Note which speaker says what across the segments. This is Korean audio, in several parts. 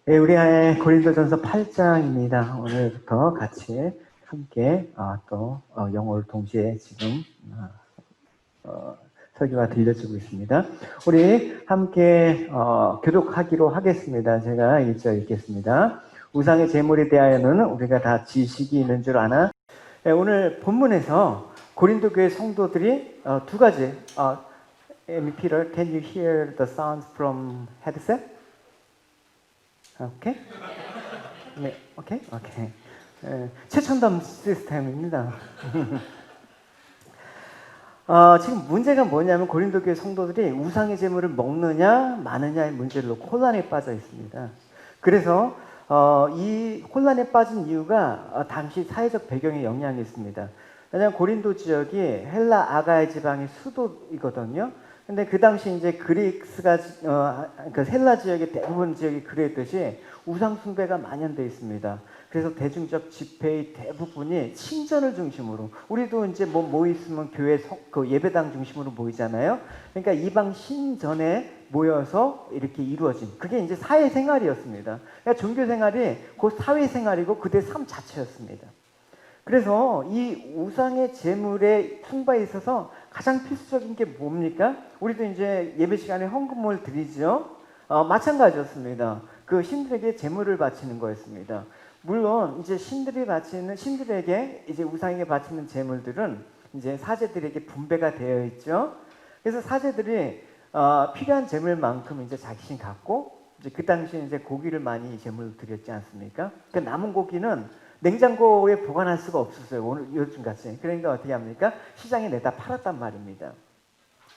Speaker 1: 예, 우리 고린도전서 8장입니다. 오늘부터 같이 함께 영어를 동시에 지금 설교가 들려지고 있습니다. 우리 함께 교독하기로 하겠습니다. 제가 1절 읽겠습니다. 우상의 제물에 대하여는 우리가 다 지식이 있는 줄 아나. 예, 오늘 본문에서 고린도 교회 성도들이 두 가지 Peter, can you hear the sounds from headset? 오케이? 네, 오케이? 오케이. 최첨단 시스템입니다. 지금 문제가 뭐냐면 고린도 교회 성도들이 우상의 제물을 먹느냐 마느냐의 문제를 놓고 혼란에 빠져 있습니다. 그래서 이 혼란에 빠진 이유가 당시 사회적 배경에 영향이 있습니다. 왜냐하면 고린도 지역이 헬라 아가야 지방의 수도이거든요. 근데 그 당시 이제 그리스가 그 헬라 지역의 대부분 지역이 그랬듯이 우상 숭배가 만연돼 있습니다. 그래서 대중적 집회의 대부분이 신전을 중심으로, 우리도 이제 뭐 있으면 교회 그 예배당 중심으로 모이잖아요. 그러니까 이방 신전에 모여서 이렇게 이루어진 그게 이제 사회 생활이었습니다. 그러니까 종교 생활이 곧 사회 생활이고 그들의 삶 자체였습니다. 그래서 이 우상의 제물의 숭배에 있어서 가장 필수적인 게 뭡니까? 우리도 이제 예배 시간에 헌금을 드리죠. 마찬가지였습니다. 그 신들에게 제물을 바치는 거였습니다. 물론 이제 신들에게 이제 우상에게 바치는 제물들은 이제 사제들에게 분배가 되어 있죠. 그래서 사제들이 필요한 제물만큼 이제 자신이 갖고 이제 그 당시에 이제 고기를 많이 제물로 드렸지 않습니까? 그 남은 고기는 냉장고에 보관할 수가 없었어요. 오늘 요즘같이. 그러니까 어떻게 합니까? 시장에 내다 팔았단 말입니다.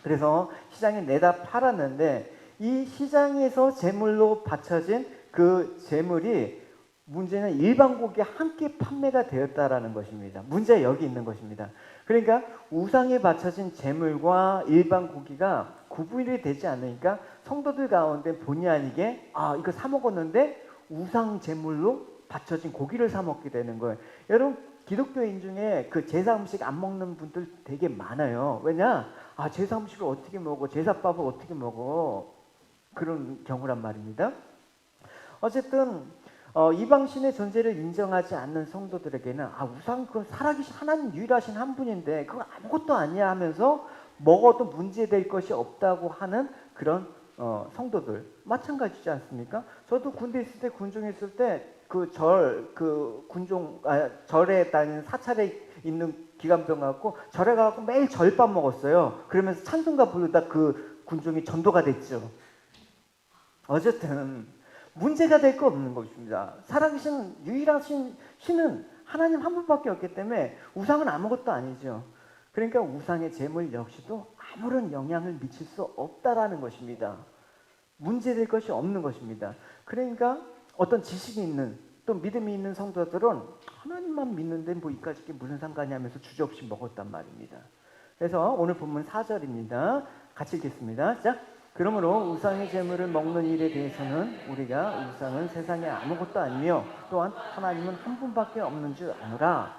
Speaker 1: 그래서 시장에 내다 팔았는데 이 시장에서 제물로 바쳐진 그 제물이 문제는 일반 고기에 함께 판매가 되었다라는 것입니다. 문제가 여기 있는 것입니다. 그러니까 우상에 바쳐진 제물과 일반 고기가 구분이 되지 않으니까 성도들 가운데 본의 아니게 이거 사 먹었는데 우상 제물로 바쳐진 고기를 사 먹게 되는 거예요. 여러분 기독교인 중에 그 제사 음식 안 먹는 분들 되게 많아요. 왜냐? 제사 음식을 어떻게 먹어? 제사밥을 어떻게 먹어? 그런 경우란 말입니다. 어쨌든 이방신의 존재를 인정하지 않는 성도들에게는 우상 그 살아계신 하나님 유일하신 한 분인데 그거 아무것도 아니야 하면서 먹어도 문제될 것이 없다고 하는 그런 성도들 마찬가지지 않습니까? 저도 군대 있을 때 군중에 있을 때 절에 다니는 사찰에 있는 기관병 갖고 절에 가고 매일 절밥 먹었어요. 그러면서 찬송가 부르다 그 군중이 전도가 됐죠. 어쨌든 문제가 될 거 없는 것입니다. 살아계신 유일하신 신은 하나님 한 분밖에 없기 때문에 우상은 아무것도 아니죠. 그러니까 우상의 제물 역시도 아무런 영향을 미칠 수 없다라는 것입니다. 문제될 것이 없는 것입니다. 그러니까 어떤 지식이 있는 또 믿음이 있는 성도들은 하나님만 믿는데 뭐 이까짓 게 무슨 상관이 하면서 주저없이 먹었단 말입니다. 그래서 오늘 본문 4절입니다. 같이 읽겠습니다. 자, 그러므로 우상의 제물을 먹는 일에 대해서는 우리가 우상은 세상에 아무것도 아니며 또한 하나님은 한 분밖에 없는 줄 아노라.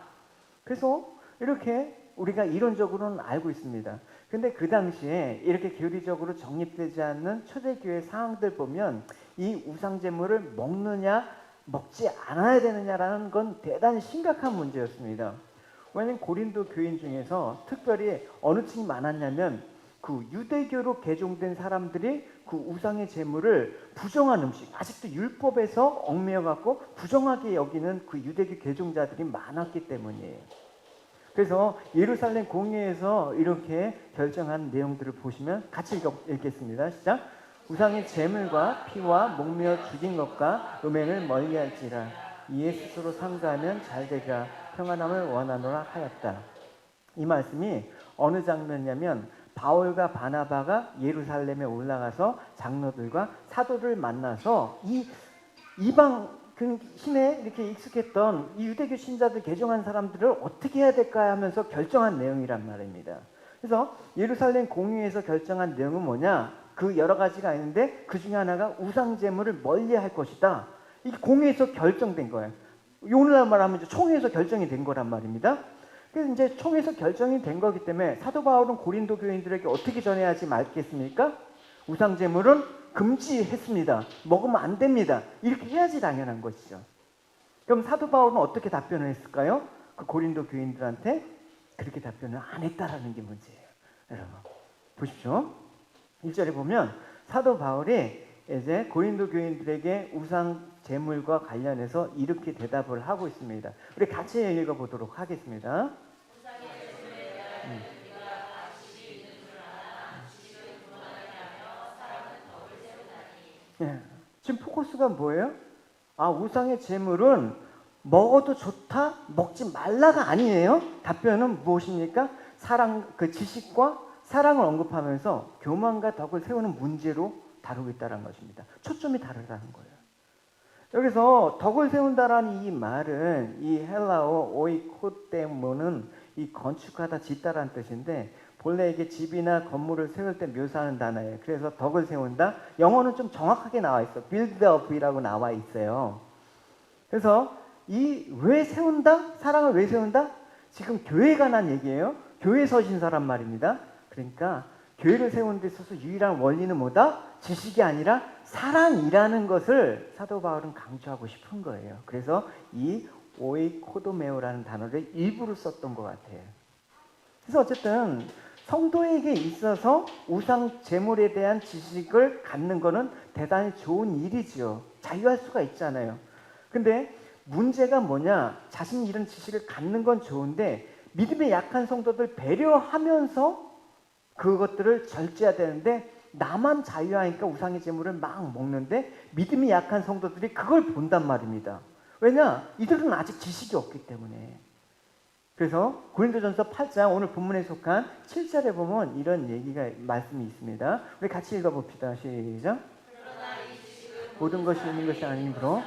Speaker 1: 그래서 이렇게 우리가 이론적으로는 알고 있습니다. 근데 그 당시에 이렇게 교리적으로 정립되지 않는 초대교회 상황들 보면 이 우상제물을 먹느냐 먹지 않아야 되느냐라는 건 대단히 심각한 문제였습니다. 왜냐하면 고린도 교인 중에서 특별히 어느 층이 많았냐면 그 유대교로 개종된 사람들이 그 우상의 제물을 부정한 음식, 아직도 율법에서 얽매여갖고 부정하게 여기는 그 유대교 개종자들이 많았기 때문이에요. 그래서 예루살렘 공회에서 이렇게 결정한 내용들을 보시면 같이 읽겠습니다. 시작. 우상의 제물과 피와 목매어 죽인 것과 음행을 멀리할지라 이에 스스로 삼가하면 잘되리라 평안함을 원하노라 하였다. 이 말씀이 어느 장면이냐면 바울과 바나바가 예루살렘에 올라가서 장로들과 사도를 만나서 이 이방 그 신에 이렇게 익숙했던 이 유대교 신자들 개종한 사람들을 어떻게 해야 될까 하면서 결정한 내용이란 말입니다. 그래서 예루살렘 공의에서 결정한 내용은 뭐냐? 그 여러 가지가 있는데 그 중에 하나가 우상 제물을 멀리할 것이다. 이게 공의에서 결정된 거예요. 오늘날 말하면 이제 총회에서 결정이 된 거란 말입니다. 그래서 이제 총회에서 결정이 된 거기 때문에 사도 바울은 고린도 교인들에게 어떻게 전해야지 말겠습니까? 우상 제물은 금지했습니다. 먹으면 안 됩니다. 이렇게 해야지 당연한 것이죠. 그럼 사도 바울은 어떻게 답변을 했을까요? 그 고린도 교인들한테 그렇게 답변을 안 했다라는 게 문제예요. 여러분 보십시오. 1절에 보면 사도 바울이 이제 고린도 교인들에게 우상 제물과 관련해서 이렇게 대답을 하고 있습니다. 우리 같이 읽어보도록 하겠습니다. 예. 지금 포커스가 뭐예요? 우상의 제물은 먹어도 좋다, 먹지 말라가 아니에요. 답변은 무엇입니까? 그 지식과 사랑을 언급하면서 교만과 덕을 세우는 문제로 다루고 있다는 것입니다. 초점이 다르다는 거예요. 여기서 덕을 세운다라는 이 말은 이 헬라어 오이코데모는 이 건축하다 짓다라는 뜻인데 본래 이게 집이나 건물을 세울 때 묘사하는 단어예요. 그래서 덕을 세운다. 영어는 좀 정확하게 나와 있어. build up이라고 나와 있어요. 그래서 왜 세운다? 사랑을 왜 세운다? 지금 교회에 관한 얘기예요. 교회 서신서란 말입니다. 그러니까 교회를 세우는 데 있어서 유일한 원리는 뭐다? 지식이 아니라 사랑이라는 것을 사도 바울은 강조하고 싶은 거예요. 그래서 이 오이코도메오라는 단어를 일부러 썼던 것 같아요. 그래서 어쨌든 성도에게 있어서 우상 제물에 대한 지식을 갖는 것은 대단히 좋은 일이지요. 자유할 수가 있잖아요. 근데 문제가 뭐냐? 자신이 이런 지식을 갖는 건 좋은데 믿음에 약한 성도들 배려하면서 그것들을 절제해야 되는데 나만 자유하니까 우상의 제물을 막 먹는데 믿음이 약한 성도들이 그걸 본단 말입니다. 왜냐? 이들은 아직 지식이 없기 때문에. 그래서 고린도전서 8장 오늘 본문에 속한 7절에 보면 이런 말씀이 있습니다. 우리 같이 읽어봅시다. 시작. 모든 것이 있는 것이 아니므로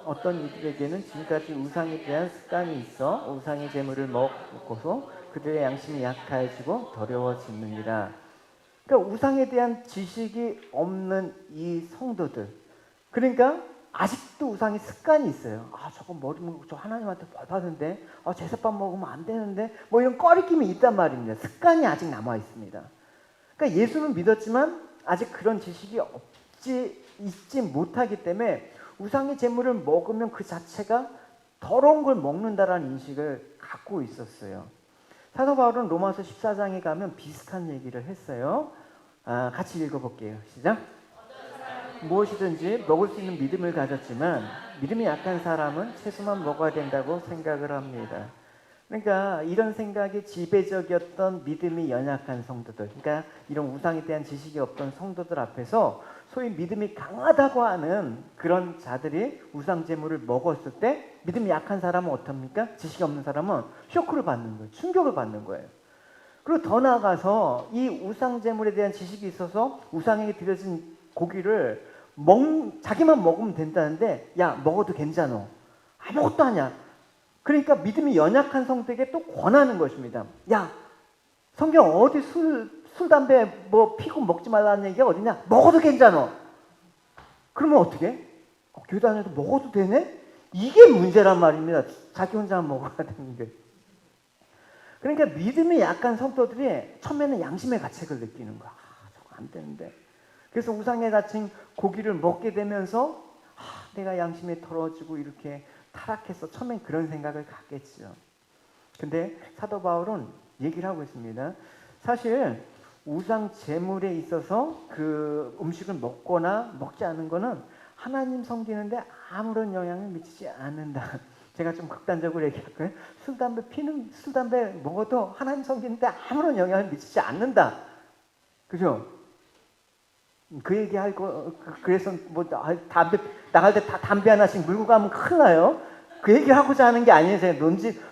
Speaker 1: 어떤 이들에게는 지금까지 우상에 대한 습관이 있어 우상의 제물을 먹고서 그들의 양심이 약해지고 더러워지느니라. 그러니까 우상에 대한 지식이 없는 이 성도들, 그러니까 아직도 우상의 습관이 있어요. 저거 먹으면 저 하나님한테 벌 받는데, 제사밥 먹으면 안 되는데, 뭐 이런 꺼리낌이 있단 말입니다. 습관이 아직 남아 있습니다. 그러니까 예수는 믿었지만 아직 그런 지식이 있지 못하기 때문에 우상의 제물을 먹으면 그 자체가 더러운 걸 먹는다라는 인식을 갖고 있었어요. 사도 바울은 로마서 14장에 가면 비슷한 얘기를 했어요. 같이 읽어볼게요. 시작. 무엇이든지 먹을 수 있는 믿음을 가졌지만 믿음이 약한 사람은 채소만 먹어야 된다고 생각을 합니다. 그러니까 이런 생각이 지배적이었던 믿음이 연약한 성도들, 그러니까 이런 우상에 대한 지식이 없던 성도들 앞에서 소위 믿음이 강하다고 하는 그런 자들이 우상 제물을 먹었을 때 믿음이 약한 사람은 어떻습니까? 지식이 없는 사람은 쇼크를 받는 거예요. 충격을 받는 거예요. 그리고 더 나아가서 이 우상 제물에 대한 지식이 있어서 우상에게 드려진 고기를 자기만 먹으면 된다는데 야 먹어도 괜찮아. 아무것도 아니야. 그러니까 믿음이 연약한 성도에게 또 권하는 것입니다. 야 성경 어디 술 담배 뭐 피고 먹지 말라는 얘기가 어디냐? 먹어도 괜찮아. 그러면 어떻게? 교회 다녀도 먹어도 되네? 이게 문제란 말입니다. 자기 혼자만 먹어야 되는 게. 그러니까 믿음이 약한 성도들이 처음에는 양심의 가책을 느끼는 거야. 저거 안 되는데. 그래서 우상에 갇힌 고기를 먹게 되면서 내가 양심이 더러워지고 이렇게 타락해서 처음엔 그런 생각을 갖겠죠. 근데 사도 바울은 얘기를 하고 있습니다. 사실 우상 제물에 있어서 그 음식을 먹거나 먹지 않는 거는 하나님 섬기는데 아무런 영향을 미치지 않는다. 제가 좀 극단적으로 얘기할까요? 술, 담배 먹어도 하나님 섬기는데 아무런 영향을 미치지 않는다. 그죠? 그 얘기할 거, 그래서 뭐, 나갈 때 담배 하나씩 물고 가면 큰일 나요. 그 얘기를 하고자 하는 게 아니에요. 제가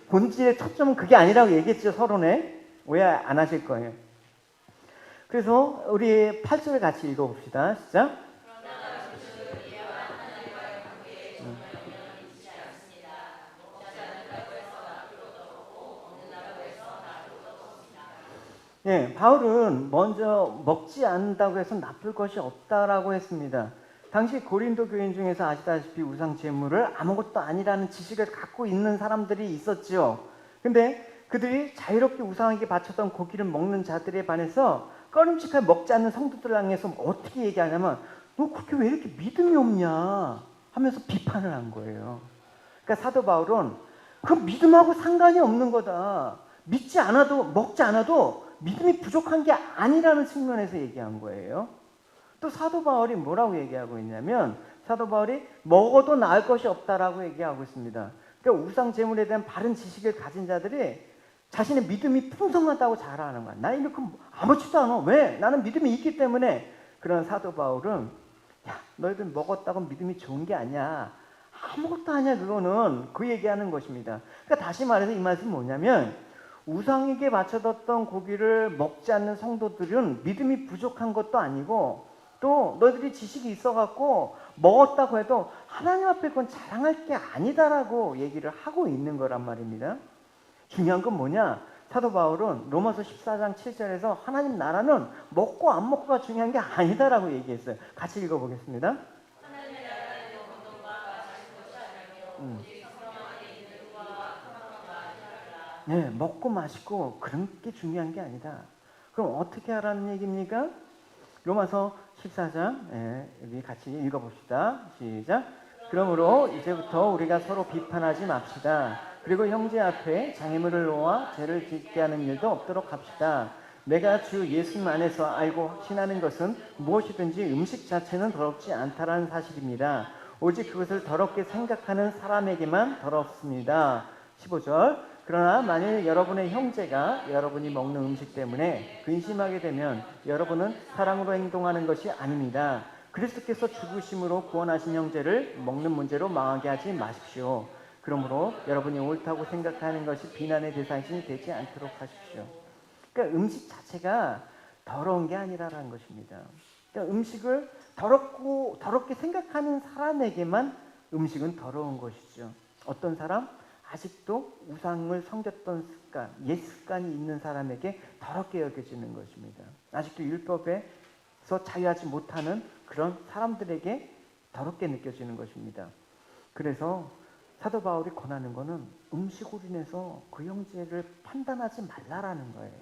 Speaker 1: 본질의 초점은 그게 아니라고 얘기했죠, 서론에. 오해 안 하실 거예요. 그래서 우리 8절을 같이 읽어봅시다. 시작. 예, 바울은 먼저 먹지 않는다고 해서 나쁠 것이 없다라고 했습니다. 당시 고린도 교인 중에서 아시다시피 우상 제물을 아무것도 아니라는 지식을 갖고 있는 사람들이 있었죠. 근데 그들이 자유롭게 우상에게 바쳤던 고기를 먹는 자들에 반해서 꺼림칙하게 먹지 않는 성도들을 향해서 어떻게 얘기하냐면 너 그렇게 왜 이렇게 믿음이 없냐 하면서 비판을 한 거예요. 그러니까 사도 바울은 그 믿음하고 상관이 없는 거다. 믿지 않아도 먹지 않아도 믿음이 부족한 게 아니라는 측면에서 얘기한 거예요. 또 사도 바울이 뭐라고 얘기하고 있냐면 사도 바울이 먹어도 나을 것이 없다라고 얘기하고 있습니다. 그러니까 우상 제물에 대한 바른 지식을 가진 자들이 자신의 믿음이 풍성하다고 자랑하는 거야. 나 이렇게 아무렇지도 않아. 왜? 나는 믿음이 있기 때문에. 그런 사도 바울은 야, 너희들 먹었다고 믿음이 좋은 게 아니야. 아무것도 아니야. 그거는 그 얘기하는 것입니다. 그러니까 다시 말해서 이 말씀은 뭐냐면 우상에게 바쳐뒀던 고기를 먹지 않는 성도들은 믿음이 부족한 것도 아니고 또 너희들이 지식이 있어갖고 먹었다고 해도 하나님 앞에 그건 자랑할 게 아니다라고 얘기를 하고 있는 거란 말입니다. 중요한 건 뭐냐? 사도 바울은 로마서 14장 7절에서 하나님 나라는 먹고 안 먹고가 중요한 게 아니다라고 얘기했어요. 같이 읽어보겠습니다. 네, 먹고 마시고 그런 게 중요한 게 아니다. 그럼 어떻게 하라는 얘기입니까? 로마서 14장 여기 같이 읽어봅시다. 시작. 그러므로 이제부터 우리가 서로 비판하지 맙시다. 그리고 형제 앞에 장애물을 놓아 죄를 짓게 하는 일도 없도록 합시다. 내가 주 예수님 안에서 알고 확신하는 것은 무엇이든지 음식 자체는 더럽지 않다라는 사실입니다. 오직 그것을 더럽게 생각하는 사람에게만 더럽습니다. 15절. 그러나 만일 여러분의 형제가 여러분이 먹는 음식 때문에 근심하게 되면 여러분은 사랑으로 행동하는 것이 아닙니다. 그리스도께서 죽으심으로 구원하신 형제를 먹는 문제로 망하게 하지 마십시오. 그러므로 여러분이 옳다고 생각하는 것이 비난의 대상이 되지 않도록 하십시오. 그러니까 음식 자체가 더러운 게 아니라는 것입니다. 그러니까 음식을 더럽게 생각하는 사람에게만 음식은 더러운 것이죠. 어떤 사람? 아직도 우상을 섬겼던 습관, 옛 습관이 있는 사람에게 더럽게 여겨지는 것입니다. 아직도 율법에서 자유하지 못하는 그런 사람들에게 더럽게 느껴지는 것입니다. 그래서 사도 바울이 권하는 것은 음식으로 인해서 그 형제를 판단하지 말라라는 거예요.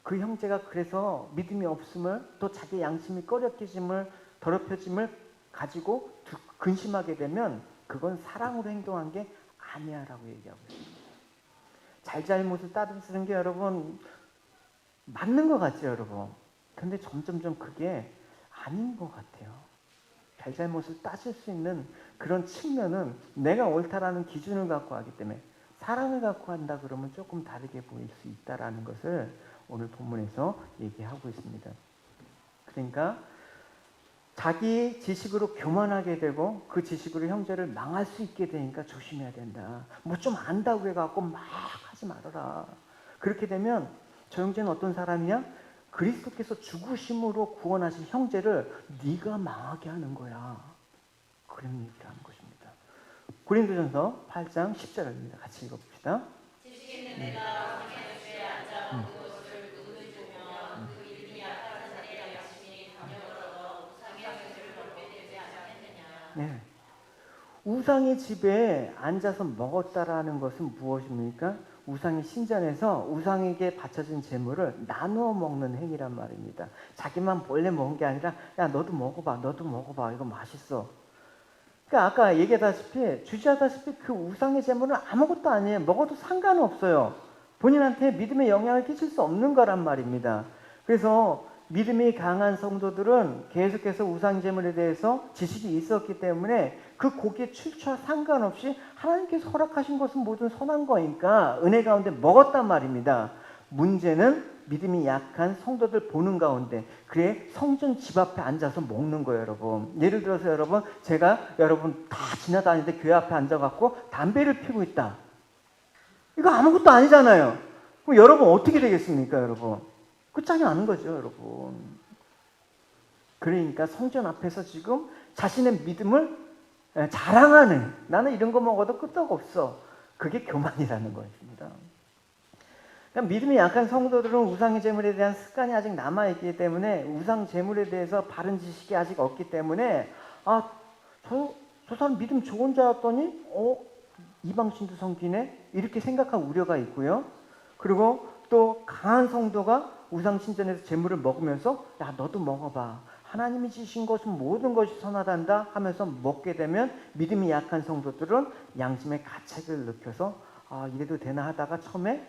Speaker 1: 그 형제가 그래서 믿음이 없음을 또 자기 양심이 꺼려짐을 더럽혀짐을 가지고 근심하게 되면 그건 사랑으로 행동한 게 아니야라고 얘기하고 있습니다. 잘잘못을 따르는 게 여러분 맞는 것 같죠, 여러분? 근데 점점점 그게 아닌 것 같아요. 잘잘못을 따질 수 있는 그런 측면은 내가 옳다라는 기준을 갖고 하기 때문에 사랑을 갖고 한다 그러면 조금 다르게 보일 수 있다라는 것을 오늘 본문에서 얘기하고 있습니다. 그러니까 자기 지식으로 교만하게 되고 그 지식으로 형제를 망할 수 있게 되니까 조심해야 된다. 뭐 좀 안다고 해갖고 막 하지 말아라. 그렇게 되면 저 형제는 어떤 사람이냐? 그리스도께서 죽으심으로 구원하신 형제를 네가 망하게 하는 거야. 그런 얘기를 하는 것입니다. 고린도전서 8장 10절입니다. 같이 읽어봅시다. 지식 있는 내가 왕의 주에 앉아 그것을 누구든지 보면 그 이름이 약한 자리에 열심히 감명을 얻어 우상의 형제를 먹게 되지 않겠느냐. 네. 우상의 집에 앉아서 먹었다라는 것은 무엇입니까? 우상의 신전에서 우상에게 바쳐진 재물을 나누어 먹는 행위란 말입니다. 자기만 몰래 먹은 게 아니라 야 너도 먹어봐, 너도 먹어봐, 이거 맛있어. 그러니까 아까 얘기하다시피 주지하다시피 그 우상의 재물은 아무것도 아니에요. 먹어도 상관없어요. 본인한테 믿음에 영향을 끼칠 수 없는 거란 말입니다. 그래서 믿음이 강한 성도들은 계속해서 우상 제물에 대해서 지식이 있었기 때문에 그 고기의 출처와 상관없이 하나님께서 허락하신 것은 모든 선한 거니까 은혜 가운데 먹었단 말입니다. 문제는 믿음이 약한 성도들 보는 가운데 그래 성전 집 앞에 앉아서 먹는 거예요, 여러분. 예를 들어서 여러분 제가 여러분 다 지나다니는데 교회 앞에 앉아갖고 담배를 피우고 있다. 이거 아무것도 아니잖아요. 그럼 여러분 어떻게 되겠습니까, 여러분? 끝장이 나는 거죠, 여러분. 그러니까 성전 앞에서 지금 자신의 믿음을 자랑하는, 나는 이런 거 먹어도 끄떡 없어. 그게 교만이라는 것입니다. 그러니까 믿음이 약한 성도들은 우상의 제물에 대한 습관이 아직 남아있기 때문에 우상 제물에 대해서 바른 지식이 아직 없기 때문에 저 사람 믿음 좋은 자였더니 이방신도 섬기네? 이렇게 생각할 우려가 있고요. 그리고 또 강한 성도가 우상 신전에서 제물을 먹으면서 야 너도 먹어봐. 하나님이 주신 것은 모든 것이 선하단다 하면서 먹게 되면 믿음이 약한 성도들은 양심의 가책을 느껴서 아 이래도 되나 하다가 처음에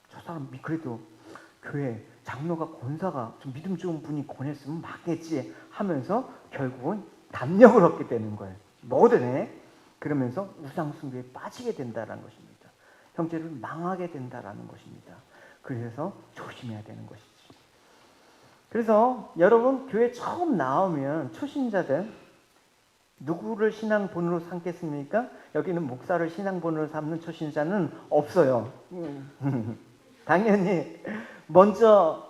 Speaker 1: 저 사람 그래도 교회 장로가 권사가 좀 믿음 좋은 분이 권했으면 맞겠지 하면서 결국은 담력을 얻게 되는 거예요. 먹어도 되네. 그러면서 우상 숭배에 빠지게 된다는 것입니다. 형제를 망하게 된다는 것입니다. 그래서 조심해야 되는 것이지. 그래서 여러분 교회 처음 나오면 초신자들 누구를 신앙본으로 삼겠습니까? 여기는 목사를 신앙본으로 삼는 초신자는 없어요. 당연히 먼저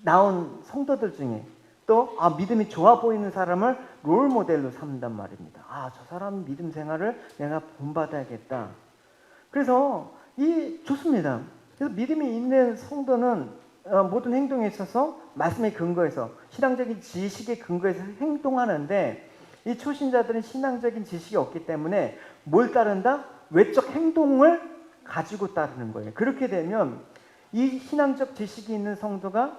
Speaker 1: 나온 성도들 중에 또 믿음이 좋아 보이는 사람을 롤 모델로 삼는단 말입니다. 저 사람 믿음 생활을 내가 본받아야겠다. 그래서 좋습니다. 그래서 믿음이 있는 성도는 모든 행동에 있어서 말씀에 근거해서 신앙적인 지식에 근거해서 행동하는데 이 초신자들은 신앙적인 지식이 없기 때문에 뭘 따른다? 외적 행동을 가지고 따르는 거예요. 그렇게 되면 이 신앙적 지식이 있는 성도가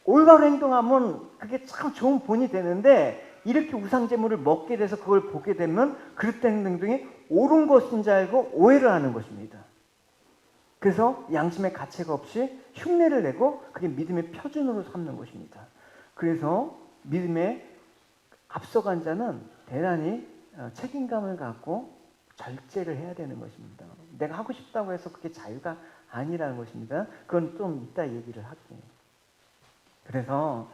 Speaker 1: 올바로 행동하면 그게 참 좋은 본이 되는데 이렇게 우상제물을 먹게 돼서 그걸 보게 되면 그릇된 행동이 옳은 것인 줄 알고 오해를 하는 것입니다. 그래서 양심의 가책 없이 흉내를 내고 그게 믿음의 표준으로 삼는 것입니다. 그래서 믿음에 앞서간 자는 대단히 책임감을 갖고 절제를 해야 되는 것입니다. 내가 하고 싶다고 해서 그게 자유가 아니라는 것입니다. 그건 좀 이따 얘기를 할게요. 그래서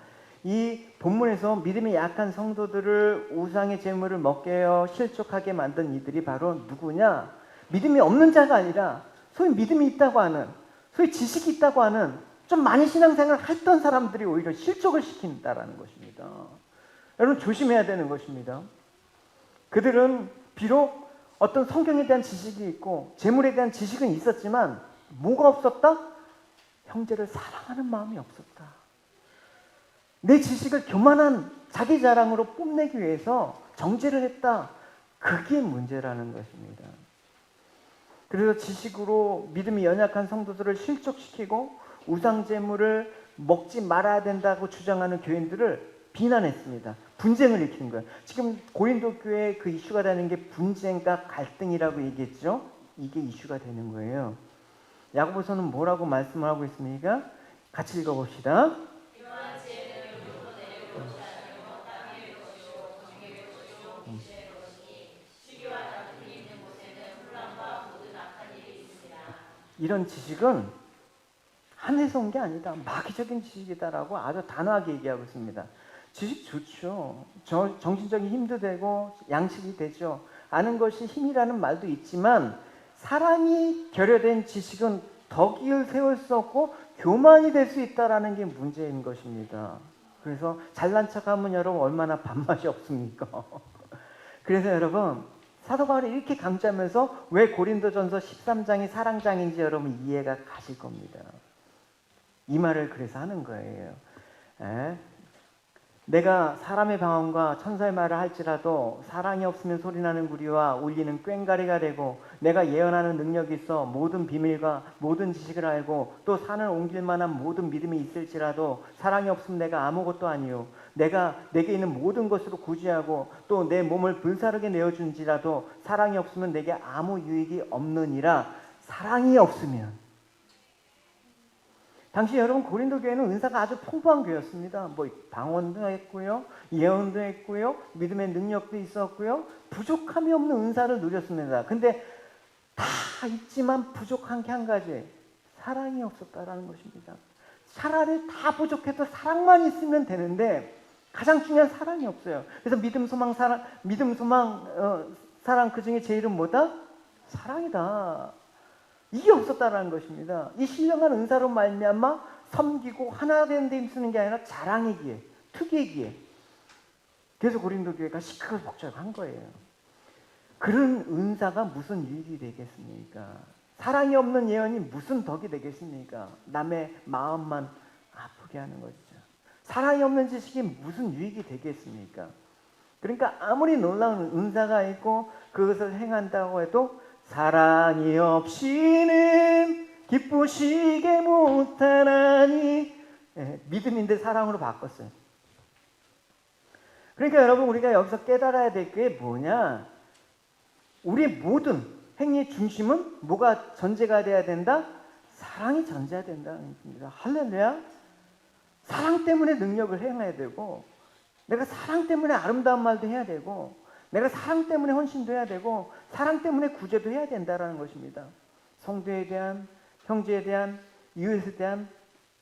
Speaker 1: 이 본문에서 믿음이 약한 성도들을 우상의 제물을 먹게 하여 실족하게 만든 이들이 바로 누구냐? 믿음이 없는 자가 아니라 소위 믿음이 있다고 하는, 소위 지식이 있다고 하는 좀 많이 신앙생활을 했던 사람들이 오히려 실족을 시킨다라는 것입니다. 여러분 조심해야 되는 것입니다. 그들은 비록 어떤 성경에 대한 지식이 있고 재물에 대한 지식은 있었지만 뭐가 없었다? 형제를 사랑하는 마음이 없었다. 내 지식을 교만한 자기 자랑으로 뽐내기 위해서 정죄를 했다. 그게 문제라는 것입니다. 그래서 지식으로 믿음이 연약한 성도들을 실족시키고 우상제물을 먹지 말아야 된다고 주장하는 교인들을 비난했습니다. 분쟁을 일으키는 거예요. 지금 고린도 교회의 그 이슈가 되는 게 분쟁과 갈등이라고 얘기했죠. 이게 이슈가 되는 거예요. 야고보서는 뭐라고 말씀을 하고 있습니까? 같이 읽어봅시다. 이런 지식은 하늘에서 온 게 아니다. 마귀적인 지식이다라고 아주 단호하게 얘기하고 있습니다. 지식 좋죠. 정신적인 힘도 되고 양식이 되죠. 아는 것이 힘이라는 말도 있지만 사랑이 결여된 지식은 덕을 세울 수 없고 교만이 될 수 있다는 게 문제인 것입니다. 그래서 잘난 척하면 여러분 얼마나 밥맛이 없습니까? 그래서 여러분 사도 바울이 이렇게 강조하면서 왜 고린도전서 13장이 사랑장인지 여러분 이해가 가실 겁니다. 이 말을 그래서 하는 거예요. 내가 사람의 방언과 천사의 말을 할지라도 사랑이 없으면 소리나는 구리와 울리는 꽹과리가 되고 내가 예언하는 능력이 있어 모든 비밀과 모든 지식을 알고 또 산을 옮길 만한 모든 믿음이 있을지라도 사랑이 없으면 내가 아무것도 아니요 내가 내게 있는 모든 것으로 구제하고 또 내 몸을 불사르게 내어준지라도 사랑이 없으면 내게 아무 유익이 없느니라. 사랑이 없으면 당시 여러분 고린도 교회는 은사가 아주 풍부한 교회였습니다. 뭐 방언도 했고요, 예언도 했고요, 믿음의 능력도 있었고요, 부족함이 없는 은사를 누렸습니다. 근데 다 있지만 부족한 게 한 가지, 사랑이 없었다라는 것입니다. 차라리 다 부족해도 사랑만 있으면 되는데 가장 중요한 사랑이 없어요. 그래서 믿음, 소망, 사랑 그 중에 제일은 뭐다? 사랑이다. 이게 없었다라는 것입니다. 이 신령한 은사로 말미암아 섬기고 하나 되는 데 힘쓰는 게 아니라 자랑이기에, 특이기에. 그래서 고린도 교회가 시끌벅적한 거예요. 그런 은사가 무슨 유익이 되겠습니까? 사랑이 없는 예언이 무슨 덕이 되겠습니까? 남의 마음만 아프게 하는 것이죠. 사랑이 없는 지식이 무슨 유익이 되겠습니까? 그러니까 아무리 놀라운 은사가 있고 그것을 행한다고 해도 사랑이 없이는 기쁘시게 못하나니. 믿음인데 사랑으로 바꿨어요. 그러니까 여러분, 우리가 여기서 깨달아야 될 게 뭐냐? 우리 모든 행위의 중심은 뭐가 전제가 돼야 된다? 사랑이 전제가 된다는 겁니다. 할렐루야. 사랑 때문에 능력을 행해야 되고, 내가 사랑 때문에 아름다운 말도 해야 되고, 내가 사랑 때문에 헌신도 해야 되고, 사랑 때문에 구제도 해야 된다는 것입니다. 성도에 대한, 형제에 대한, 이웃에 대한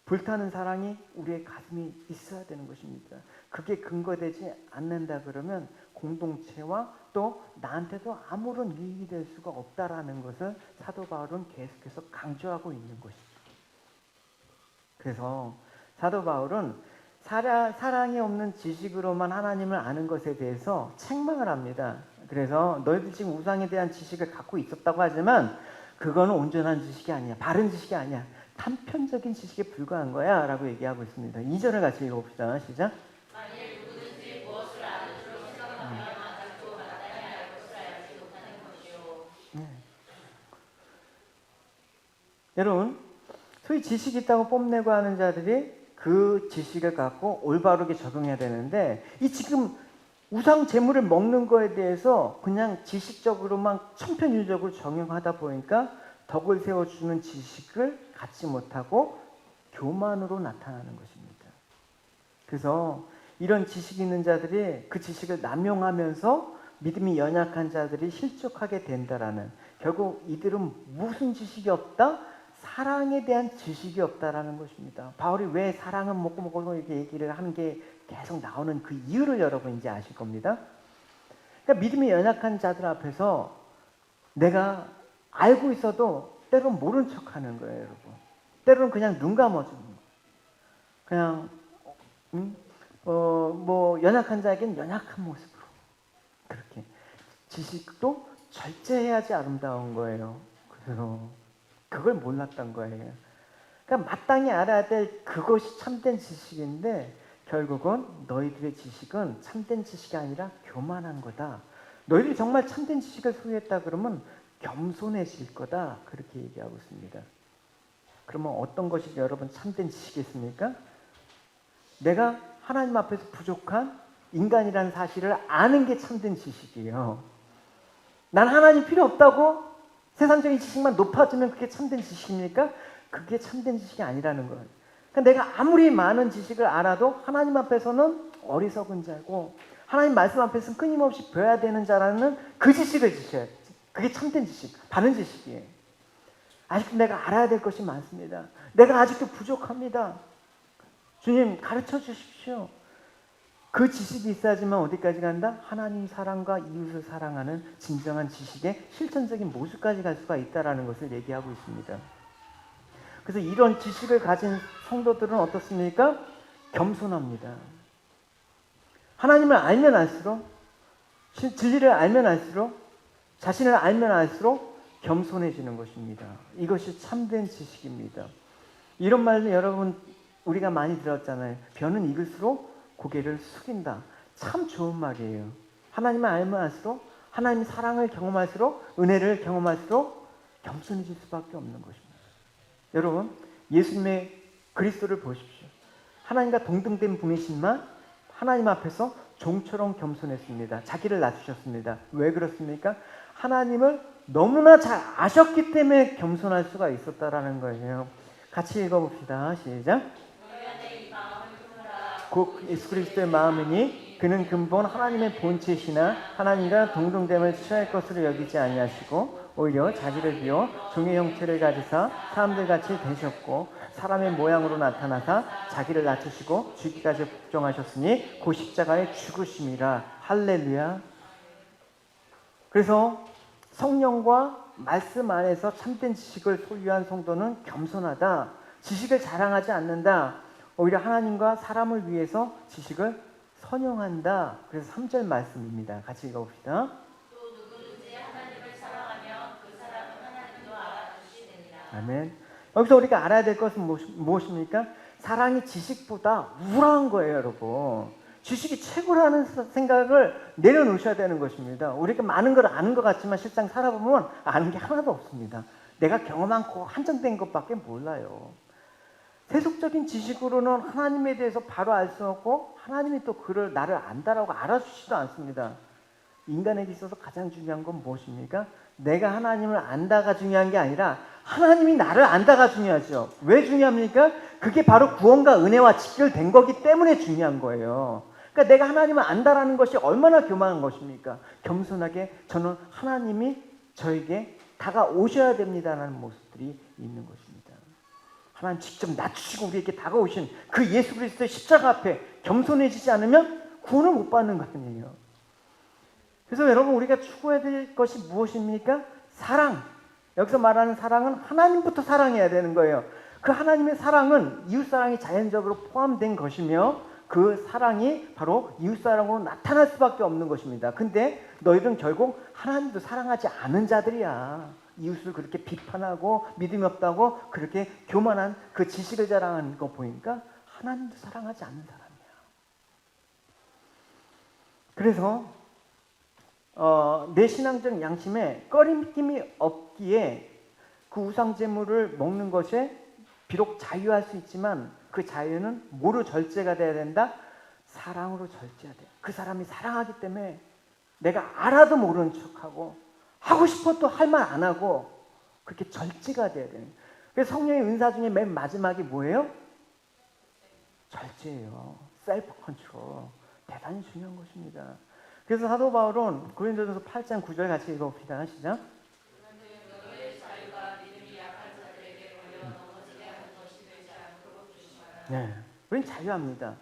Speaker 1: 불타는 사랑이 우리의 가슴이 있어야 되는 것입니다. 그게 근거되지 않는다 그러면 공동체와 또 나한테도 아무런 유익이 될 수가 없다라는 것을 사도 바울은 계속해서 강조하고 있는 것이죠. 그래서 사도 바울은 사랑이 없는 지식으로만 하나님을 아는 것에 대해서 책망을 합니다. 그래서 너희들 지금 우상에 대한 지식을 갖고 있었다고 하지만 그거는 온전한 지식이 아니야. 바른 지식이 아니야. 단편적인 지식에 불과한 거야 라고 얘기하고 있습니다. 2절을 같이 읽어봅시다. 시작.
Speaker 2: 만일 누구든지 무엇을 아는 줄로 생각하면 아직도 마땅히 알 것을 알지 못하는 것이요.
Speaker 1: 여러분, 소위 지식이 있다고 뽐내고 하는 자들이 그 지식을 갖고 올바르게 적용해야 되는데, 이 지금 우상 제물을 먹는 거에 대해서 그냥 지식적으로만 천편일률적으로 적용하다 보니까 덕을 세워주는 지식을 갖지 못하고 교만으로 나타나는 것입니다. 그래서 이런 지식 있는 자들이 그 지식을 남용하면서 믿음이 연약한 자들이 실족하게 된다라는, 결국 이들은 무슨 지식이 없다? 사랑에 대한 지식이 없다라는 것입니다. 바울이 왜 사랑은 먹고 이렇게 얘기를 하는 게 계속 나오는 그 이유를 여러분 이제 아실 겁니다. 그러니까 믿음이 연약한 자들 앞에서 내가 알고 있어도 때로는 모른 척하는 거예요, 여러분. 때로는 그냥 눈 감아주는 거예요. 그냥 뭐 연약한 자에게는 연약한 모습으로 그렇게 지식도 절제해야지 아름다운 거예요. 그래서 그걸 몰랐던 거예요. 그러니까 마땅히 알아야 될 그것이 참된 지식인데 결국은 너희들의 지식은 참된 지식이 아니라 교만한 거다. 너희들이 정말 참된 지식을 소유했다 그러면 겸손해질 거다. 그렇게 얘기하고 있습니다. 그러면 어떤 것이 여러분 참된 지식이겠습니까? 내가 하나님 앞에서 부족한 인간이라는 사실을 아는 게 참된 지식이에요. 난 하나님 필요 없다고 세상적인 지식만 높아지면 그게 참된 지식입니까? 그게 참된 지식이 아니라는 거예요. 그러니까 내가 아무리 많은 지식을 알아도 하나님 앞에서는 어리석은 자고 하나님 말씀 앞에서는 끊임없이 배워야 되는 자라는 그 지식을 지셔야 돼요. 그게 참된 지식, 바른 지식이에요. 아직도 내가 알아야 될 것이 많습니다. 내가 아직도 부족합니다. 주님 가르쳐 주십시오. 그 지식이 있어야지만 어디까지 간다? 하나님 사랑과 이웃을 사랑하는 진정한 지식의 실천적인 모습까지 갈 수가 있다는 것을 얘기하고 있습니다. 그래서 이런 지식을 가진 성도들은 어떻습니까? 겸손합니다. 하나님을 알면 알수록, 진리를 알면 알수록, 자신을 알면 알수록 겸손해지는 것입니다. 이것이 참된 지식입니다. 이런 말은 여러분 우리가 많이 들었잖아요. 벼는 익을수록 고개를 숙인다. 참 좋은 말이에요. 하나님을 알면 알수록, 하나님의 사랑을 경험할수록, 은혜를 경험할수록 겸손해질 수밖에 없는 것입니다. 여러분, 예수님의 그리스도를 보십시오. 하나님과 동등된 분이시지만 하나님 앞에서 종처럼 겸손했습니다. 자기를 낮추셨습니다. 왜 그렇습니까? 하나님을 너무나 잘 아셨기 때문에 겸손할 수가 있었다라는 거예요. 같이 읽어봅시다. 시작. 곧 예수 그리스도의 마음이니 그는 근본 하나님의 본체시나 하나님과 동등됨을 취할 것으로 여기지 아니하시고 오히려 자기를 비워 종의 형체를 가지사 사람들같이 되셨고 사람의 모양으로 나타나사 자기를 낮추시고 죽기까지 복종하셨으니 그 십자가의 죽으심이라. 할렐루야. 그래서 성령과 말씀 안에서 참된 지식을 소유한 성도는 겸손하다. 지식을 자랑하지 않는다. 오히려 하나님과 사람을 위해서 지식을 선용한다. 그래서 3절 말씀입니다. 같이 읽어봅시다.
Speaker 2: 또 누구든지 하나님을 사랑하면 그 사람은 하나님도 알아주시느니라.
Speaker 1: 아멘. 여기서 우리가 알아야 될 것은 무엇입니까? 사랑이 지식보다 우월한 거예요, 여러분. 지식이 최고라는 생각을 내려놓으셔야 되는 것입니다. 우리가 많은 걸 아는 것 같지만 실상 살아보면 아는 게 하나도 없습니다. 내가 경험한 거 한정된 것밖에 몰라요. 세속적인 지식으로는 하나님에 대해서 바로 알 수 없고 하나님이 또 나를 안다라고 알아주지도 않습니다. 인간에게 있어서 가장 중요한 건 무엇입니까? 내가 하나님을 안다가 중요한 게 아니라 하나님이 나를 안다가 중요하죠. 왜 중요합니까? 그게 바로 구원과 은혜와 직결된 거기 때문에 중요한 거예요. 그러니까 내가 하나님을 안다라는 것이 얼마나 교만한 것입니까? 겸손하게 저는 하나님이 저에게 다가오셔야 됩니다라는 모습들이 있는 것입니다. 하나님 직접 낮추시고 우리에게 다가오신 그 예수 그리스도의 십자가 앞에 겸손해지지 않으면 구원을 못 받는 거 아니에요. 그래서 여러분 우리가 추구해야 될 것이 무엇입니까? 사랑. 여기서 말하는 사랑은 하나님부터 사랑해야 되는 거예요. 그 하나님의 사랑은 이웃사랑이 자연적으로 포함된 것이며 그 사랑이 바로 이웃사랑으로 나타날 수밖에 없는 것입니다. 근데 너희들은 결국 하나님도 사랑하지 않은 자들이야. 이웃을 그렇게 비판하고 믿음이 없다고 그렇게 교만한 그 지식을 자랑하는 거 보니까 하나님도 사랑하지 않는 사람이야. 그래서 내 신앙적 양심에 꺼림낌이 없기에 그 우상제물을 먹는 것에 비록 자유할 수 있지만 그 자유는 뭐로 절제가 돼야 된다? 사랑으로 절제해야 돼. 그 사람이 사랑하기 때문에 내가 알아도 모르는 척하고 하고 싶어도 할 말 안 하고 그렇게 절제가 돼야 되는. 그래서 성령의 은사 중에 맨 마지막이 뭐예요? 절제예요. 셀프 컨트롤. 대단히 중요한 것입니다. 그래서 사도 바울은 고린도전서 8장 9절 같이 읽어봅시다. 시작. 네, 우린 자유합니다.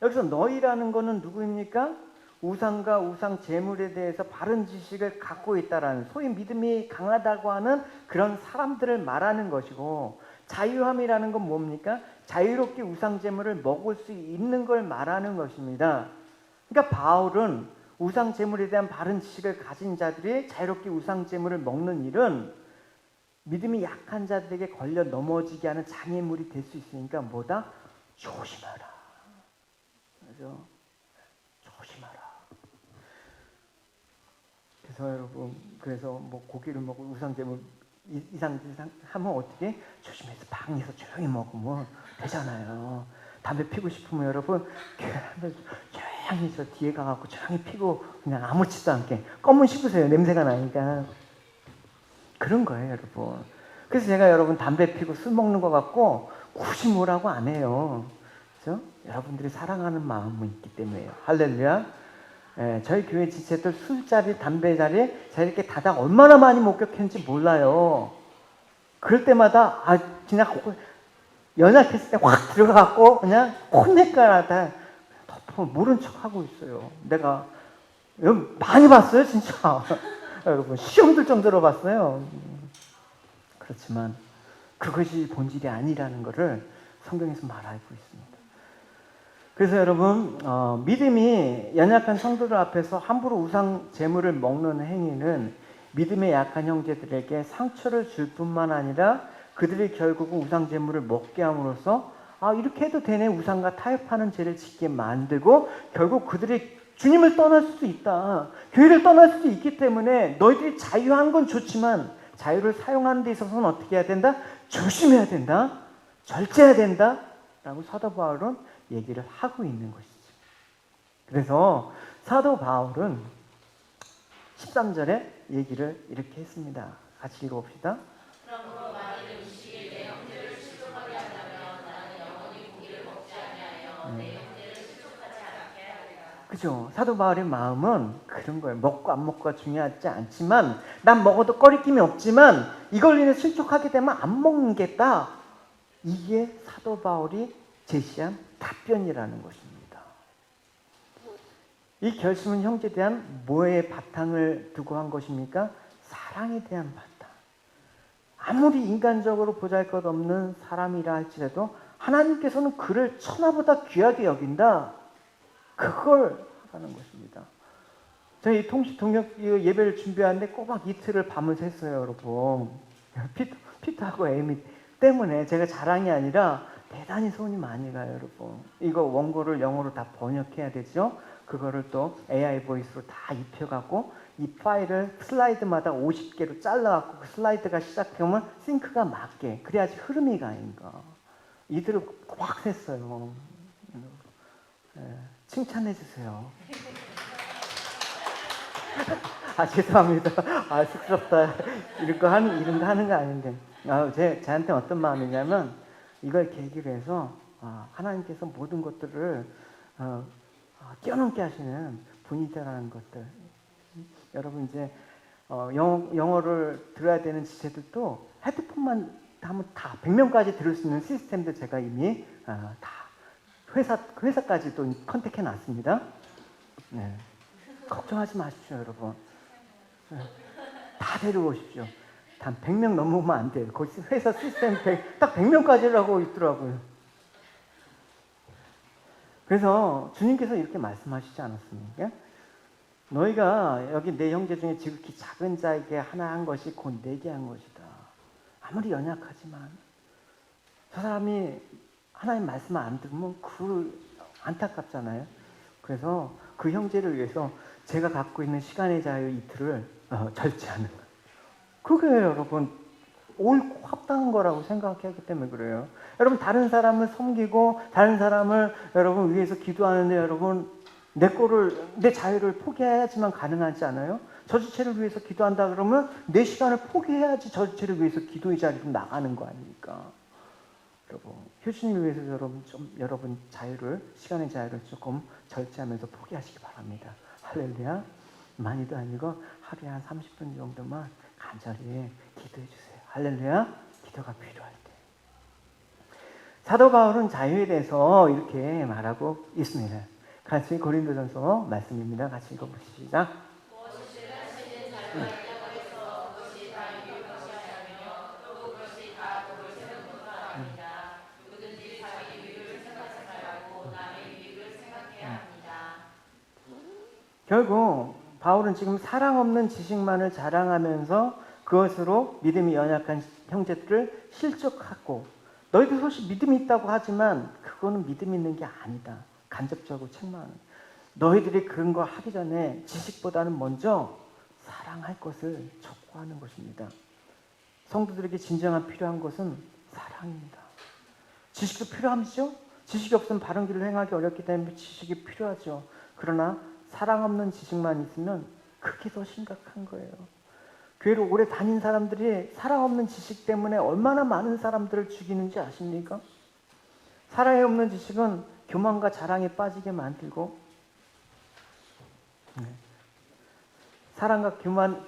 Speaker 1: 여기서 너희라는 것은 누구입니까? 우상과 우상 제물에 대해서 바른 지식을 갖고 있다라는 소위 믿음이 강하다고 하는 그런 사람들을 말하는 것이고, 자유함이라는 건 뭡니까? 자유롭게 우상 제물을 먹을 수 있는 걸 말하는 것입니다. 그러니까 바울은 우상 제물에 대한 바른 지식을 가진 자들이 자유롭게 우상 제물을 먹는 일은 믿음이 약한 자들에게 걸려 넘어지게 하는 장애물이 될 수 있으니까 뭐다? 조심하라. 그래서 조심하라. 그래서 여러분, 그래서 뭐 고기를 먹고 우상 제물 이상 하면 어떻게? 조심해서 방에서 조용히 먹으면 되잖아요. 담배 피고 싶으면 여러분 조용히 저 뒤에 가갖고 조용히 피고 그냥 아무렇지도 않게 껌은 씹으세요. 냄새가 나니까. 그런 거예요, 여러분. 그래서 제가 여러분 담배 피고 술 먹는 거 갖고 굳이 뭐라고 안 해요. 그렇죠? 여러분들이 사랑하는 마음이 있기 때문에요. 할렐루야. 예, 저희 교회 지체들 술자리, 담배자리 제가 이렇게 다닥 얼마나 많이 목격했는지 몰라요. 그럴 때마다 그냥 연약했을 때 확 들어가갖고 그냥 혼내까라다 덮어 모른 척하고 있어요. 내가 많이 봤어요, 진짜. 여러분 시험 들 정도로 봤어요. 그렇지만 그것이 본질이 아니라는 것을 성경에서 말하고 있습니다. 그래서 여러분 믿음이 연약한 성도들 앞에서 함부로 우상 제물을 먹는 행위는 믿음의 약한 형제들에게 상처를 줄 뿐만 아니라 그들이 결국은 우상 제물을 먹게 함으로써 이렇게 해도 되네 우상과 타협하는 죄를 짓게 만들고 결국 그들이 주님을 떠날 수도 있다. 교회를 떠날 수도 있기 때문에 너희들이 자유한 건 좋지만 자유를 사용하는 데 있어서는 어떻게 해야 된다? 조심해야 된다. 절제해야 된다. 라고 사도 바울은 얘기를 하고 있는 것이죠. 그래서 사도 바울은 13절에 얘기를 이렇게 했습니다. 같이 읽어봅시다.
Speaker 2: 그러므로 만일 음식이 내 형제를 실족하게 한다면 나는 영원히 고기를 먹지 아니하여 내 형제를 실족하지 않게 하리라.
Speaker 1: 그죠? 사도 바울의 마음은 그런 거예요. 먹고 안 먹고가 중요하지 않지만 난 먹어도 꺼리낌이 없지만 이걸 인해 실족하게 되면 안 먹겠다. 이게 사도 바울이 제시한 답변이라는 것입니다. 이 결심은 형제에 대한 뭐의 바탕을 두고 한 것입니까? 사랑에 대한 바탕. 아무리 인간적으로 보잘것없는 사람이라 할지라도 하나님께서는 그를 천하보다 귀하게 여긴다. 그걸 하라는 것입니다. 저희 통역 예배를 준비하는데 꼬박 이틀을 밤을 샜어요, 여러분. 피터하고 에이미 때문에 제가 자랑이 아니라 대단히 손이 많이 가요, 여러분. 이거 원고를 영어로 다 번역해야 되죠. 그거를 또 AI 보이스로 다 입혀갖고 이 파일을 슬라이드마다 50개로 잘라갖고 그 슬라이드가 시작하면 싱크가 맞게 그래야지 흐름이 가니까 이들을 꽉 샜어요. 칭찬해 주세요. 아 죄송합니다. 아 쑥스럽다. 이런 거 하는 거 아닌데. 저한테 어떤 마음이냐면 이걸 계기로 해서 하나님께서 모든 것들을 뛰어넘게 하시는 분이다라는 것들. 여러분 이제 영어를 들어야 되는 지체들도 헤드폰만 하면 다 100명까지 들을 수 있는 시스템도 제가 이미 다 회사까지도 컨택해 놨습니다. 네. 걱정하지 마십시오, 여러분. 네. 다 데려오십시오. 단 100명 넘으면 안 돼요. 거기 회사 시스템 딱 100명까지라고 있더라고요. 그래서 주님께서 이렇게 말씀하시지 않았습니까? 너희가 여기 내 형제 중에 지극히 작은 자에게 하나 한 것이 곧 내게 한 것이다. 아무리 연약하지만 저 사람이 하나님 말씀을 안 들으면 안타깝잖아요. 그래서 그 형제를 위해서 제가 갖고 있는 시간의 자유 이틀을 절제하는 거예요. 그게 여러분 옳고 합당한 거라고 생각하기 때문에 그래요. 여러분 다른 사람을 섬기고 다른 사람을 여러분 위해서 기도하는데 여러분 내 자유를 포기해야지만 가능하지 않아요? 저 지체를 위해서 기도한다 그러면 내 시간을 포기해야지 저 지체를 위해서 기도의 자리로 나가는 거 아닙니까? 여러분 효신을 위해서 여러분 시간의 자유를 조금 절제하면서 포기하시기 바랍니다. 할렐루야. 많이도 아니고 하루에 한 30분 정도만 간절히 기도해 주세요. 할렐루야. 기도가 필요할 때. 사도 바울은 자유에 대해서 이렇게 말하고 있습니다. 같이 고린도전서 말씀입니다. 같이 읽어보시죠. 결국 바울은 지금 사랑 없는 지식만을 자랑하면서 그것으로 믿음이 연약한 형제들을 실족하고 너희들 혹시 믿음이 있다고 하지만 그거는 믿음 있는 게 아니다. 간접적으로 책망하는. 너희들이 그런 거 하기 전에 지식보다는 먼저 사랑할 것을 촉구하는 것입니다. 성도들에게 진정한 필요한 것은 사랑입니다. 지식도 필요하죠? 지식이 없으면 바른 길을 행하기 어렵기 때문에 지식이 필요하죠. 그러나 사랑 없는 지식만 있으면 그게 더 심각한 거예요. 교회를 오래 다닌 사람들이 사랑 없는 지식 때문에 얼마나 많은 사람들을 죽이는지 아십니까? 사랑이 없는 지식은 교만과 자랑에 빠지게 만들고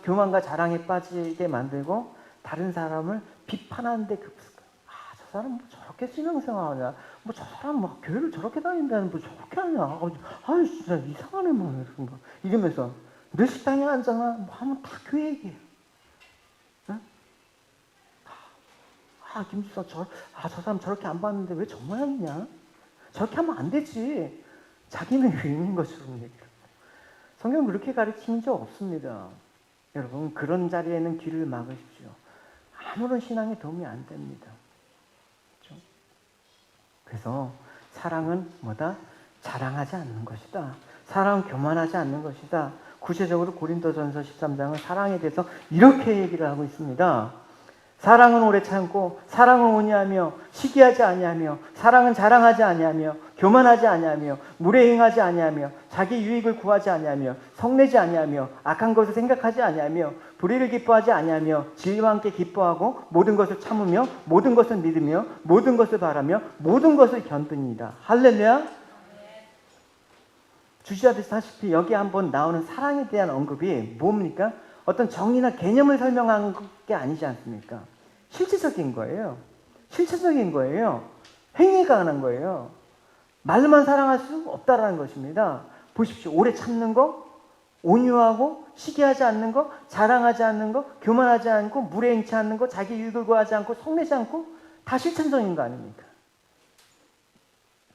Speaker 1: 교만과 자랑에 빠지게 만들고 다른 사람을 비판하는데 저 사람 뭐 저렇게 신앙생활하냐? 뭐 저 사람 막 교회를 저렇게 다닌다는 뭐 저렇게 하냐? 진짜 이상하네 뭐 이러면서 늘 식당에 앉잖아. 뭐 하면 다 교회 얘기예요. 응? 김주석 저 사람 저렇게 안 봤는데 왜 저 모양이냐? 저렇게 하면 안 되지. 자기는 유인인 것처럼 얘기해요. 성경은 그렇게 가르치는 적 없습니다. 여러분 그런 자리에는 귀를 막으십시오. 아무런 신앙에 도움이 안 됩니다. 그렇죠? 그래서 사랑은 뭐다? 자랑하지 않는 것이다. 사랑은 교만하지 않는 것이다. 구체적으로 고린도전서 13장은 사랑에 대해서 이렇게 얘기를 하고 있습니다. 사랑은 오래 참고 사랑은 온유하며 시기하지 아니하며 사랑은 자랑하지 아니하며 교만하지 아니하며 무례행하지 아니하며 자기 유익을 구하지 아니하며 성내지 아니하며 악한 것을 생각하지 아니하며 불의를 기뻐하지 아니하며 진리와 함께 기뻐하고 모든 것을 참으며 모든 것을 믿으며 모든 것을 바라며 모든 것을 견디니이다. 할렐루야. 주시하다시피 여기 한번 나오는 사랑에 대한 언급이 뭡니까? 어떤 정의나 개념을 설명한 게 아니지 않습니까? 실질적인 거예요. 실체적인 거예요. 행위가 가능한 거예요. 말로만 사랑할 수 없다라는 것입니다. 보십시오. 오래 참는 거, 온유하고 시기하지 않는 거, 자랑하지 않는 거, 교만하지 않고 무례행치 않는 거, 자기 유익을 구하지 않고 성내지 않고 다 실천적인 거 아닙니까?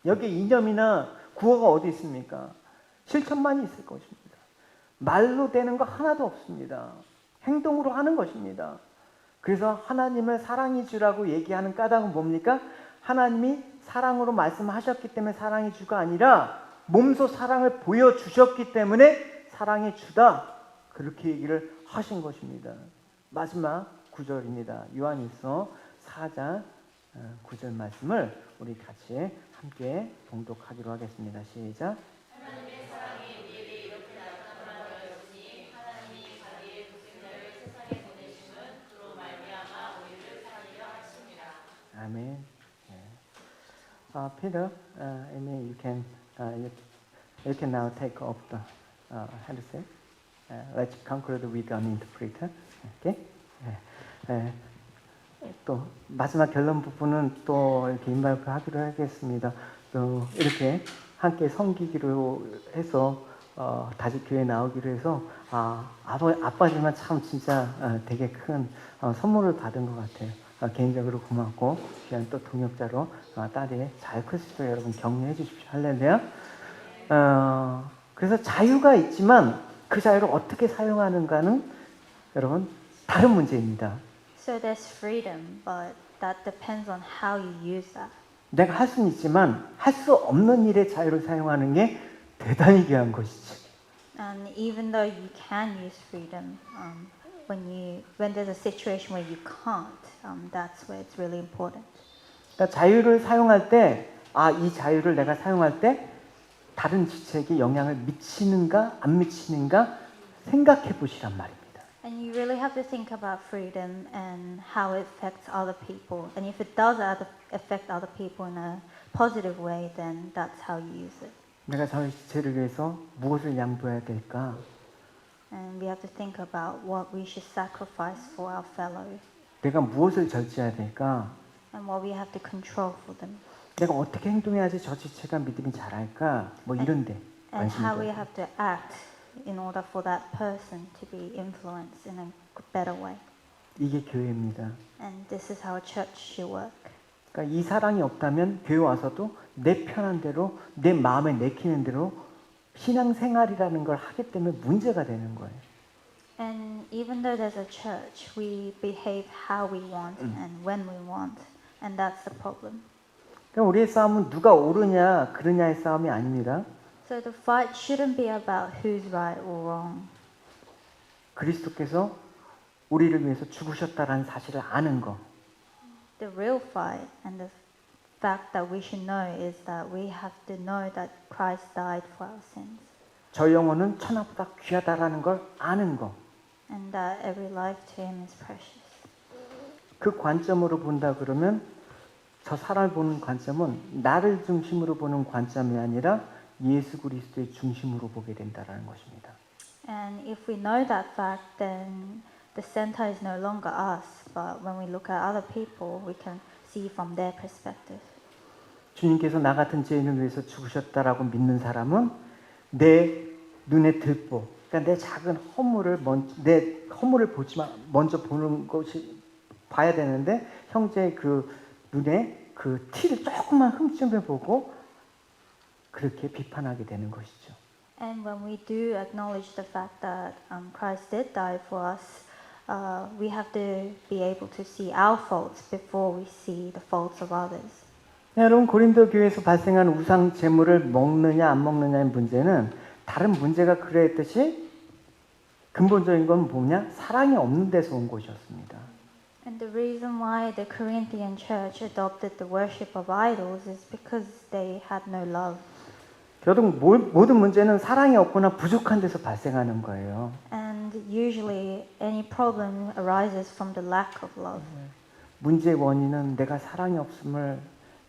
Speaker 1: 여기 이념이나 구호가 어디 있습니까? 실천만이 있을 것입니다. 말로 되는 거 하나도 없습니다. 행동으로 하는 것입니다. 그래서 하나님을 사랑이 주라고 얘기하는 까닭은 뭡니까? 하나님이 사랑으로 말씀하셨기 때문에 사랑이 주가 아니라 몸소 사랑을 보여주셨기 때문에 사랑이 주다. 그렇게 얘기를 하신 것입니다. 마지막 구절입니다. 요한일서 4장 9절 말씀을 우리 같이 함께 봉독하기로 하겠습니다. 시작.
Speaker 2: 하나님의 사랑이 우리에게 이렇게 나타난 것이니 하나님이 자기의 독생자를 세상에 보내심은 그로 말미암아 우리를 살리려 하심이라.
Speaker 1: 아멘. Peter, I mean you can now take off the headset. Let's conclude with an interpreter. Okay? 또 마지막 결론 부분은 또 이렇게 인발표하기로 하겠습니다. 또 이렇게 함께 섬기기로 해서 다시 교회 나오기로 해서 아빠지만 참 진짜 되게 큰 선물을 받은 것 같아요. 개인적으로 고맙고 귀한 또 동역자로 딸이 잘 클 수 있도록 여러분 격려해 주십시오. 할렐루야. 그래서 자유가 있지만 그 자유를 어떻게 사용하는가는 여러분 다른 문제입니다.
Speaker 3: So there's freedom, but that depends on how you use that.
Speaker 1: 내가 할 수는 있지만 할 수 없는 일에 자유를 사용하는 게 대단히 귀한 것이지.
Speaker 3: And even though you can use freedom, when there's a situation where you can't, that's where it's really important.
Speaker 1: 그러니까 자유를 사용할 때, 이 자유를 내가 사용할 때 다른 지체에게 영향을 미치는가 안 미치는가 생각해 보시란 말입니다.
Speaker 3: And you really have to think about freedom and how it affects other people. And if it does affect other people in a positive way, then that's how you use it.
Speaker 1: 내가 저희 지체를 위해서 무엇을 양보해야 될까?
Speaker 3: And we have to think about what we should sacrifice for our fellow
Speaker 1: 내가 무엇을 절제해야 될까?
Speaker 3: and what we have to control for them.
Speaker 1: 내가 어떻게 행동해야지 저 지체가 믿음이 잘할까? 뭐 이런데
Speaker 3: And how
Speaker 1: 관심이
Speaker 3: we have to act in order for that person to be influenced in a better way.
Speaker 1: 이게 교회입니다.
Speaker 3: And this is how a church should work.
Speaker 1: 그러니까 이 사랑이 없다면 교회 와서도 내 편한 대로 내 마음에 내키는 대로 신앙생활이라는 걸 하기 때문에 문제가 되는 거예요.
Speaker 3: And even though there's a church, we behave how we want and when we want. And that's the problem.
Speaker 1: 그러니까 우리의 싸움은 누가 옳으냐 그르냐의 싸움이 아닙니다.
Speaker 3: So the fight shouldn't be about who's right or wrong.
Speaker 1: 그리스도께서 우리를 위해서 죽으셨다라는 사실을 아는 거.
Speaker 3: The real fight and the fact that we should know is that we have to know that Christ died for our sins.
Speaker 1: 저 영혼은 천하보다 귀하다라는 걸 아는 거.
Speaker 3: And that every life to him is precious.
Speaker 1: 그 관점으로 본다 그러면 저 사람을 보는 관점은 나를 중심으로 보는 관점이 아니라 예수 그리스도의 중심으로 보게 된다라는 것입니다.
Speaker 3: And if we know that fact, then the center is no longer us, but when we look at other people, we can see from their perspective.
Speaker 1: 주님께서 나 같은 죄인을 위해서 죽으셨다라고 믿는 사람은 내 눈에 들보, 그러니까 내 작은 내 허물을 보지만 먼저 보는 것이 봐야 되는데 형제의 그 눈에 그 티를 조금만 흠집해 보고 그렇게 비판하게 되는 것이죠.
Speaker 3: And when we do acknowledge the fact that Christ did die for us, we have to be able to see our faults before we see the faults of others.
Speaker 1: 여러분 고린도 교회에서 발생한 우상 제물을 먹느냐 안 먹느냐의 문제는 다른 문제가 그랬듯이 근본적인 건 뭐냐? 사랑이 없는 데서 온 것이었습니다.
Speaker 3: And the reason why the Corinthian church adopted the worship of idols is because they had no love.
Speaker 1: 결국 모든 문제는 사랑이 없거나 부족한 데서 발생하는 거예요.
Speaker 3: And usually any problem arises from the lack of love.
Speaker 1: 문제의 원인은 내가 사랑이 없음을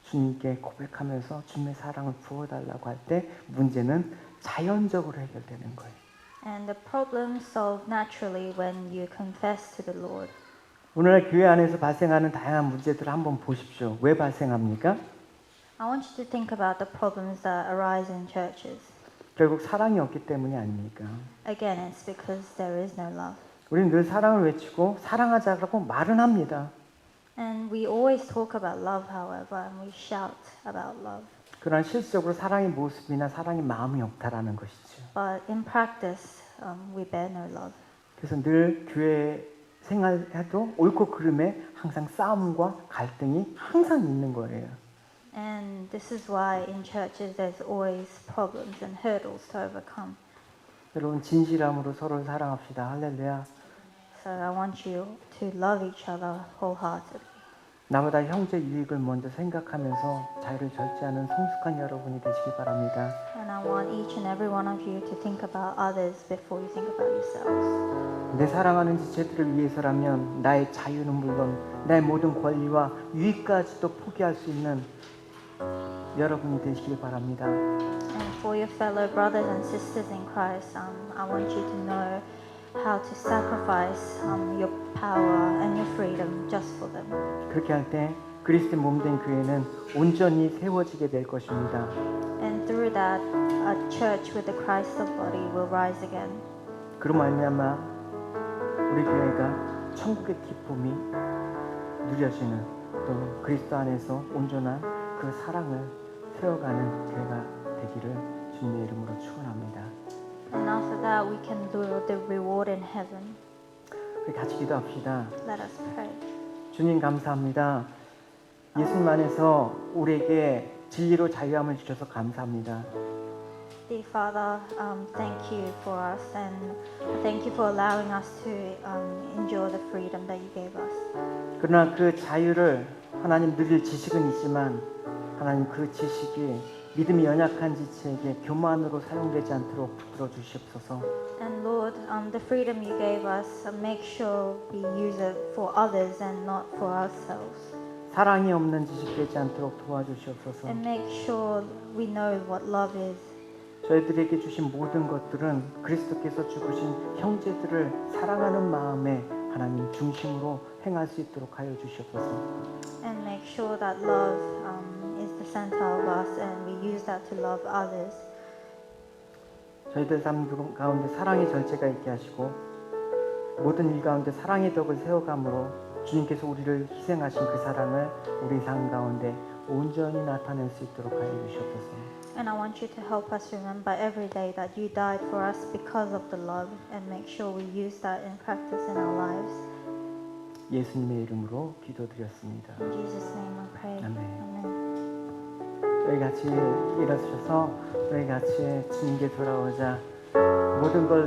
Speaker 1: 주님께 고백하면서 주님의 사랑을 부어달라고 할 때 문제는 자연적으로 해결되는 거예요.
Speaker 3: And the problem solved naturally when you confess to the Lord.
Speaker 1: 오늘날 교회 안에서 발생하는 다양한 문제들을 한번 보십시오. 왜 발생합니까?
Speaker 3: I want you to think about the problems that arise in churches.
Speaker 1: 결국 사랑이 없기 때문이 아닙니까?
Speaker 3: Again, it's because there is no love.
Speaker 1: 우리는 늘 사랑을 외치고 사랑하자라고 말은 합니다.
Speaker 3: And we always talk about love, however, and we shout about love.
Speaker 1: 그러나 실질적으로 사랑의 모습이나 사랑의 마음이 없다라는 것이죠.
Speaker 3: But in practice, we bear no love.
Speaker 1: 그래서 늘 교회 생활해도 옳고 그름에 항상 싸움과 갈등이 항상 있는 거예요.
Speaker 3: And this is why in churches there's always problems and hurdles to overcome.
Speaker 1: 여러분 진실함으로 서로를 사랑합시다. 할렐루야.
Speaker 3: So I want you to love each other wholeheartedly.
Speaker 1: 나보다 형제 유익을 먼저 생각하면서 자유를 절제하는 성숙한 여러분이 되시기 바랍니다.
Speaker 3: And I want each and every one of you to think about others before you think about yourselves.
Speaker 1: 내 사랑하는 지체들을 위해서라면 나의 자유는 물론 나의 모든 권리와 유익까지도 포기할 수 있는 여러분이 되시길 바랍니다.
Speaker 3: And for your fellow brothers and sisters in Christ, I want you to know how to sacrifice your power and your freedom just for them.
Speaker 1: 그렇게 할 때 그리스도의 몸된 교회는 온전히 세워지게 될 것입니다.
Speaker 3: And through that, a church with the Christ of body will rise again.
Speaker 1: 그로 말미암아 우리 교회가 천국의 기쁨이 누려지는 또 그리스도 안에서 온전한 그 사랑을 세워가는 교회가 되기를 주님의 이름으로 축원합니다.
Speaker 3: And after that, we can do the reward in heaven.
Speaker 1: 우리 같이 기도합시다.
Speaker 3: Let us pray.
Speaker 1: 주님 감사합니다. 예수님 안에서 우리에게 진리로 자유함을 주셔서 감사합니다.
Speaker 3: Dear Father, thank you for us and thank you for allowing us to enjoy the freedom that you gave us.
Speaker 1: 그러나 그 자유를 하나님 누릴 지식은 있지만 하나님 그 지식이 믿음이 연약한 지체에게 교만으로 사용되지 않도록 붙들어 주시옵소서.
Speaker 3: And Lord, the freedom you gave us, make sure we use it for others and not for ourselves.
Speaker 1: 사랑이 없는 지식 되지 않도록 도와주시옵소서.
Speaker 3: And make sure we know what love is.
Speaker 1: 저희들에게 주신 모든 것들은 그리스도께서 죽으신 형제들을 사랑하는 마음에 하나님 중심으로 행할 수 있도록 하여 주시옵소서.
Speaker 3: And make sure that love is the center of us and we use that to love others.
Speaker 1: 저희들 삶 가운데 사랑의 절제가 있게 하시고 모든 일 가운데 사랑의 덕을 세워감으로 주님께서 우리를 희생하신 그 사랑을 우리 삶 가운데 온전히 나타낼 수 있도록 하여 주시옵소서.
Speaker 3: And I want you to help us remember every day that you died for us because of the love and make sure we use that in practice in our lives.
Speaker 1: 예수님의 이름으로 기도드렸습니다.
Speaker 3: In Jesus' name I pray.
Speaker 1: 아멘.
Speaker 3: Amen.
Speaker 1: 저희 같이 일어서셔서 저희 같이 주님께 돌아오자 모든 걸